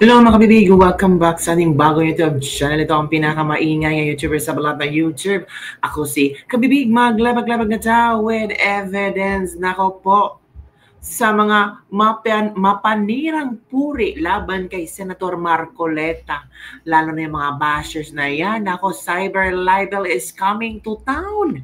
Hello mga kabibig! Welcome back sa ating bagong YouTube channel. Ito ang pinakamaingay ng YouTuber sa balat ng YouTube. Ako si Kabibig, maglabag-labag na tao with evidence. Nako po, sa mga mapanirang puri laban kay Senator Marcoleta. Lalo na yung mga bashers na yan. Nako, cyber libel is coming to town.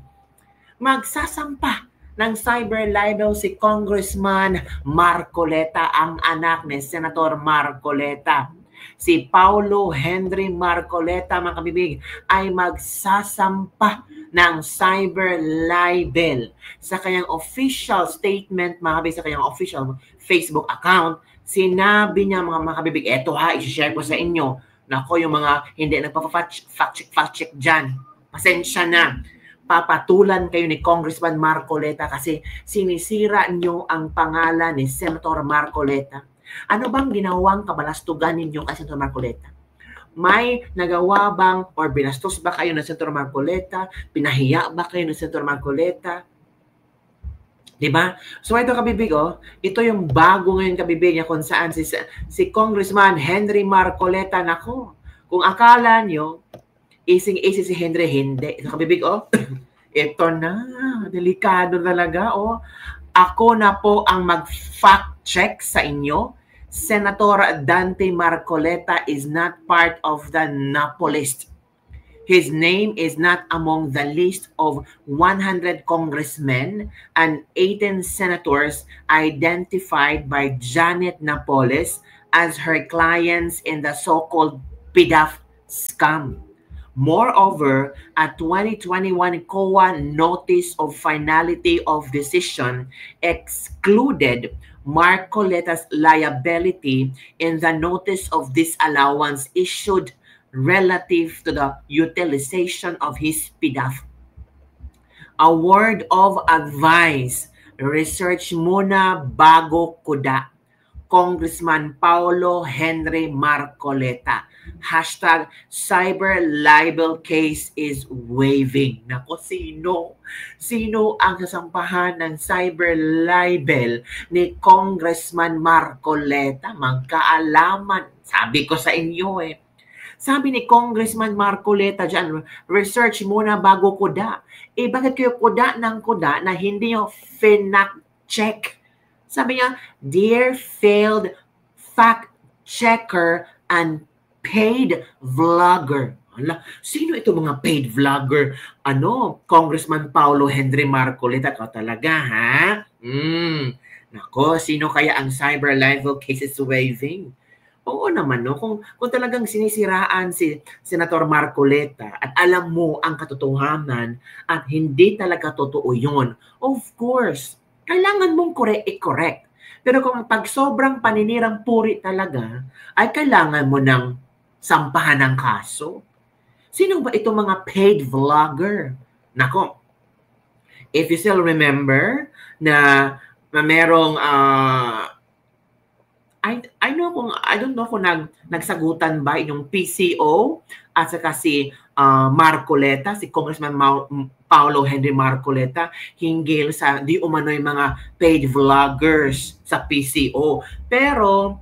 Magsasampa ng cyber libel si Congressman Marcoleta, ang anak ni Senator Marcoleta. Si Paulo Henry Marcoleta, mga kabibig, ay magsasampa ng cyber libel sa kanyang official statement, mga kabibig, sa kanyang official Facebook account. Sinabi niya, mga kabibig, eto ha, i-share ko sa inyo. Nako, yung mga hindi nagpa-fact check dyan, pasensya na. Papatulan kayo ni Congressman Marcoleta kasi sinisira nyo ang pangalan ni Senator Marcoleta. Ano bang ginawang kabalastugan ninyo kay Senator Marcoleta? May nagawa bang or binastos ba kayo ng Senator Marcoleta? Pinahiya ba kayo ng Senator Marcoleta? Diba? So ito kabibig, ito yung bago ngayon kabibig niya kung saan si Congressman Henry Marcoleta. Nako, kung akala nyo ising-isi si Henry, hindi. Ito kabibig, ito na, delikado talaga, Ako na po ang mag-fact check sa inyo. Senator Dante Marcoleta is not part of the NAPO list. His name is not among the list of 100 congressmen and 18 senators identified by Janet Napoles as her clients in the so-called PDAF scam. Moreover, a 2021 COA Notice of Finality of Decision excluded Marcoleta's liability in the notice of disallowance issued relative to the utilization of his PDAF. A word of advice, research muna bago kuda. Congressman Paulo Henry Marcoleta. Hashtag cyber libel case is waiving. Nako, sino? Sino ang sasampahan ng cyber libel ni Congressman Marcoleta? Magkaalaman. Sabi ko sa inyo Sabi ni Congressman Marcoleta dyan, research muna bago kuda. Bakit kayo kuda ng kuda na hindi nyo fact check? Sabi niya, dear failed fact checker and paid vlogger. Sino ito mga paid vlogger? Congressman Paulo Henry Marcoleta ka talaga, ha? Nako, sino kaya ang cyber libel cases waiving? Oo naman, no? Kung talagang sinisiraan si Senator Marcoleta at alam mo ang katotohanan at hindi talaga totoo yun, of course, kailangan mong i-correct. Pero kung pag sobrang paninirang puri talaga, ay kailangan mo ng sampahan ng kaso. Sino ba itong mga paid vlogger? Nako, if you still remember na merong I don't know kung nagsagutan ba inyong PCO at saka si Marcoleta, si Congressman Paulo Henry Marcoleta, hinggil sa di umano'y mga paid vloggers sa PCO. Pero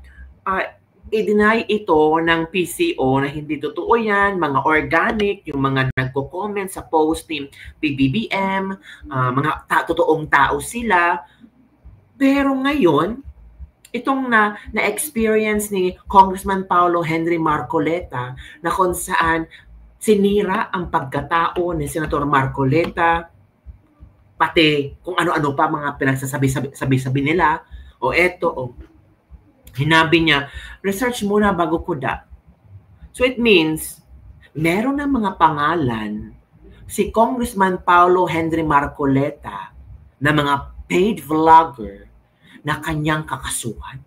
i-deny ito ng PCO na hindi totoo yan, mga organic, yung mga nagko-comment sa post ni PBBM, mga totoong tao sila. Pero ngayon, itong na-experience ni Congressman Paulo Henry Marcoleta na kung saan sinira ang pagkatao ni Senator Marcoleta, pati kung ano-ano pa mga pinagsasabi nila, hinabi niya, research muna bago kuda. So it means, meron ng mga pangalan si Congressman Paulo Henry Marcoleta na mga paid vlogger na kanyang kakasuhan.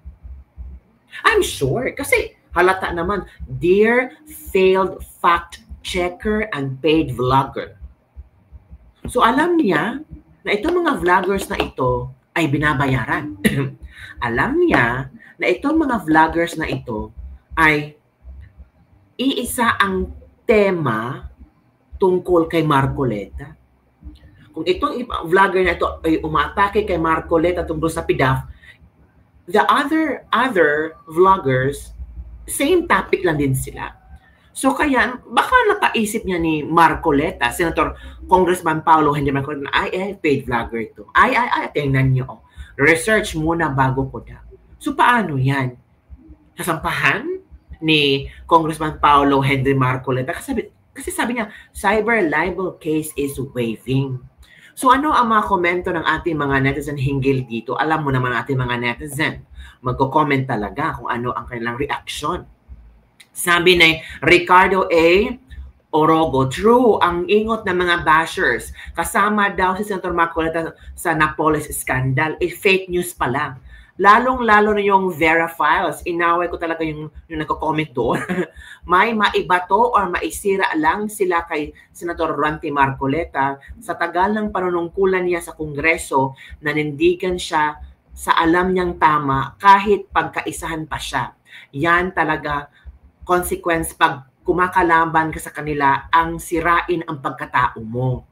I'm sure, kasi halata naman, dear failed fact checker and paid vlogger. So alam niya na itong mga vloggers na ito ay binabayaran. Alam niya na itong mga vloggers na ito ay iisa ang tema tungkol kay Marcoleta. Kung itong vlogger na ito ay umatake kay Marcoleta tungkol sa PDAF, the other vloggers same topic lang din sila. So kaya, baka napaisip niya ni Marcoleta, Senator Congressman Paulo Henry Marcoleta, ay, paid vlogger ito. Ay, tingnan niyo. Oh. Research muna bago ko daw. So paano yan? Sasampahan ni Congressman Paulo Henry Marcoleta? Kasi sabi niya, cyber libel case is waiving. So ano ang mga komento ng ating mga netizen hinggil dito? Alam mo naman ating mga netizen, magko-comment talaga kung ano ang kanilang reaction. Sabi ni Ricardo A. Orogo, true, ang ingot ng mga bashers. Kasama daw si Senator Marcoleta sa Napoles scandal. Fake news pala. Lalong-lalo na yung Vera Files. Inaway ko talaga yung nagko-comment doon. May maibato or maisira lang sila kay Senator Ranti Marcoleta. Sa tagal ng panunungkulan niya sa Kongreso, nanindigan siya sa alam niyang tama kahit pagkaisahan pa siya. Yan talaga consequence pag kumakalaban ka sa kanila ang sirain ang pagkatao mo.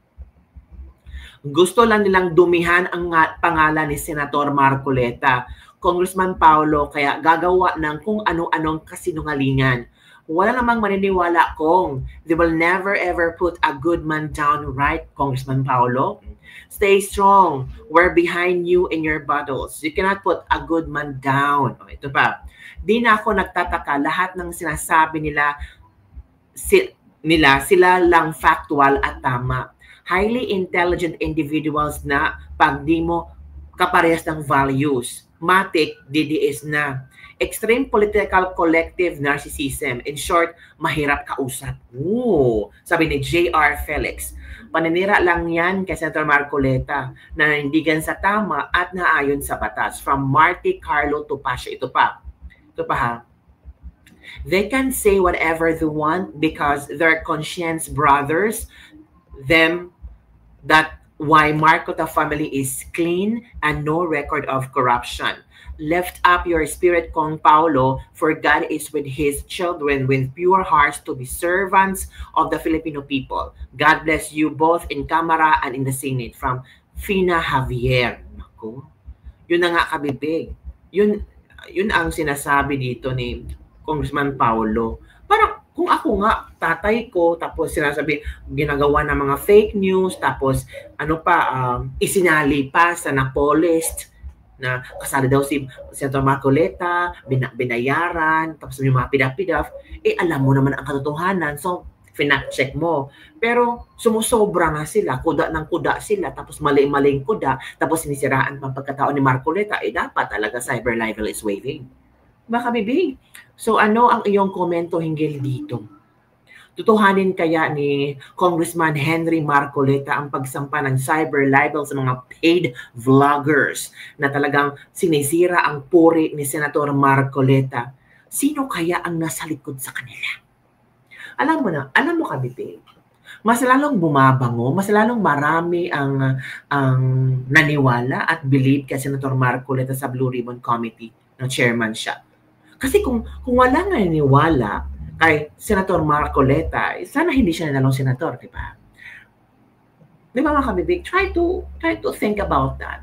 Gusto lang nilang dumihan ang pangalan ni Senator Marcoleta, Congressman Paulo, kaya gagawa ng kung ano-anong kasinungalingan. Wala namang maniniwala kung they will never ever put a good man down, right, Congressman Paulo? Stay strong. We're behind you in your battles. You cannot put a good man down. O, ito pa. Di na ako nagtataka. Lahat ng sinasabi nila, sila lang factual at tama. Highly intelligent individuals na pag di mo kaparehas ng values. Matic, DDS na. Extreme political collective narcissism. In short, mahirap kausap. Ooh, sabi ni J.R. Felix. Paninira lang yan kay Senator Marcoleta na nanindigan sa tama at naayon sa batas. From Marty Carlo Topacio. Ito pa ha. They can say whatever they want because their conscience brothers them that why Marcoleta family is clean and no record of corruption. Lift up your spirit, Kong Paulo, for God is with His children with pure hearts to be servants of the Filipino people. God bless you both in Camara and in the Senate. From Fina Javier. Naku, yun na nga kabibig. Yun ang sinasabi dito ni Congressman Paulo. Parang kung ako nga, tatay ko, tapos sinasabi, ginagawa ng mga fake news, tapos isinali pa sa Napoles, na kasali daw si Senator Marcoleta, binayaran, tapos may mga pidap-pidap, alam mo naman ang katotohanan, so finact-check mo. Pero sumusobra na sila, kuda ng kuda sila, tapos mali-maling kuda, tapos sinisiraan pang pagkatao ni Marcoleta, dapat talaga cyber libel is waiving. Baka bibig. So ano ang iyong komento hinggil dito? Tutuhanin kaya ni Congressman Henry Marcoleta ang pagsampa ng cyber libel sa mga paid vloggers na talagang sinisira ang puri ni Senator Marcoleta? Sino kaya ang nasa likod sa kanila? Alam mo kabibig, mas lalong bumabango, mas lalong marami ang naniwala at believe kay Senator Marcoleta sa Blue Ribbon Committee na chairman siya. Kasi kung wala nga naniwala kay Senator Marcoleta, sana hindi siya nanalong senator, di ba? Di ba mga kabibig? Try to think about that.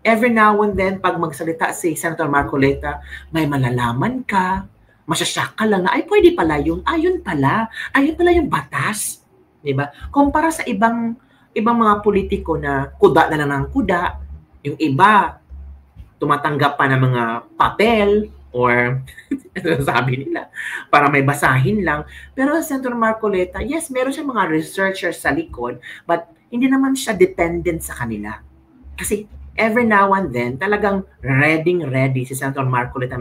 Every now and then, pag magsalita si Senator Marcoleta, may malalaman ka, masyasyak ka lang na, ay pwede pala yun, ayun pala yung batas. Di ba? Kumpara sa ibang mga politiko na kuda na lang ng kuda, yung iba, tumatanggap pa ng mga papel, or sabi nila, para may basahin lang. Pero Senator Marcoleta, yes, meron siyang mga researchers sa likod, but hindi naman siya dependent sa kanila. Kasi every now and then, talagang ready si Senator Marcoleta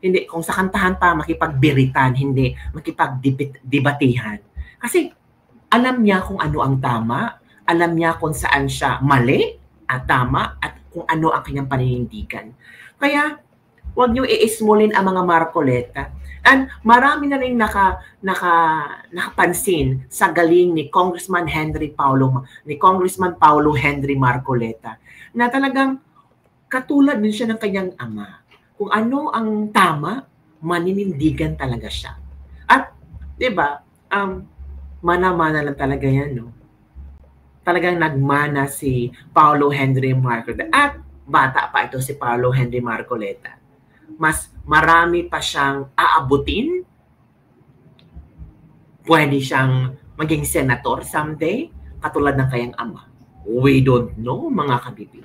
hindi, kung sa kantahan pa, makipagbiritan, hindi makipagdebatihan. Kasi alam niya kung ano ang tama, alam niya kung saan siya mali at tama, at kung ano ang kanyang paninindigan. Kaya, huwag niyo iismulin ang mga Marcoleta. And marami na rin nakapansin sa galing ni Congressman Paulo Henry Marcoleta na talagang katulad din siya ng kanyang ama. Kung ano ang tama, maninindigan talaga siya. At, di ba, mana-mana lang talaga yan, no? Talagang nagmana si Paulo Henry Marcoleta. At bata pa ito si Paulo Henry Marcoleta. mas marami pa siyang aabutin? Pwede siyang maging senator someday, katulad ng kayang ama. We don't know, mga kabibig.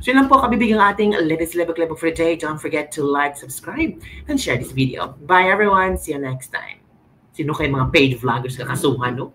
So yun lang po, kabibig, ang ating latest Lebak Lebak for today. Don't forget to like, subscribe, and share this video. Bye everyone! See you next time. Sino kayo mga paid vloggers kakasuhan, no?